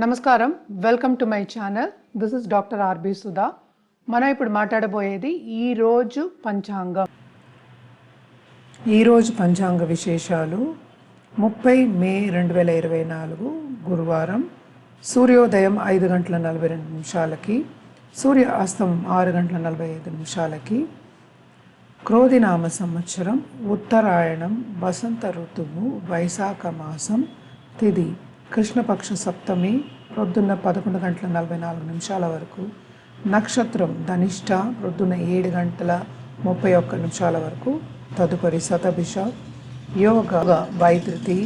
నమస్కారం, welcome to my channel. This is doctor R B Sudha. మనం ఇప్పుడు మాట్లాడబోయేది ఈరోజు పంచాంగం. ఈరోజు పంచాంగ విశేషాలు 30 మే 2024 గురువారం. సూర్యోదయం 5 గంటల 42 నిమిషాలకి, సూర్యాస్తం 6 గంటల 45 నిమిషాలకి. క్రోధినామ సంవత్సరం, ఉత్తరాయణం, వసంత ఋతువు, వైశాఖ మాసం. తిథి కృష్ణపక్ష సప్తమి, ప్రొద్దున్న 11 గంటల 44 నిమిషాల వరకు. నక్షత్రం ధనిష్ట, ప్రొద్దున్న 7 గంటల 31 నిమిషాల వరకు. తదుపరి శతభిష. యోగ వైతృతి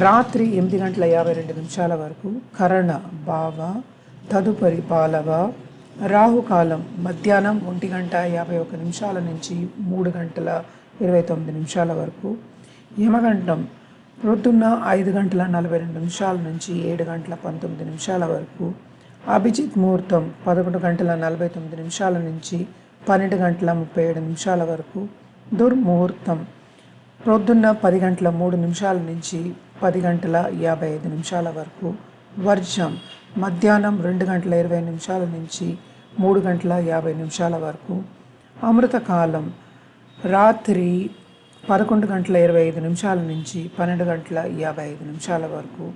రాత్రి 8 గంటల 52 నిమిషాల వరకు. కరణ భావ. తదుపరి పాలవ. రాహుకాలం మధ్యాహ్నం 1 గంట 51 నిమిషాల నుంచి 3 గంటల 29 నిమిషాల వరకు. యమగండం ప్రొద్దున్న 5 గంటల 42 నిమిషాల నుంచి 7 గంటల 19 నిమిషాల వరకు. అభిజిత్ ముహూర్తం 11 గంటల 49 నిమిషాల నుంచి 12 గంటల 37 నిమిషాల వరకు. దుర్ముహూర్తం ప్రొద్దున్న 10 గంటల 3 నిమిషాల నుంచి 10 గంటల 55 నిమిషాల వరకు. వర్జం మధ్యాహ్నం 2 గంటల 20 నిమిషాల నుంచి 3 గంటల 50 నిమిషాల వరకు. అమృతకాలం రాత్రి 11 గంటల 25 నిమిషాల నుంచి 12 గంటల 55 నిమిషాల వరకు.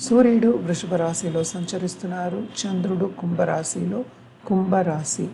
సూర్యుడు వృషభ రాశిలో సంచరిస్తున్నారు, చంద్రుడు కుంభరాశిలో. కుంభరాశి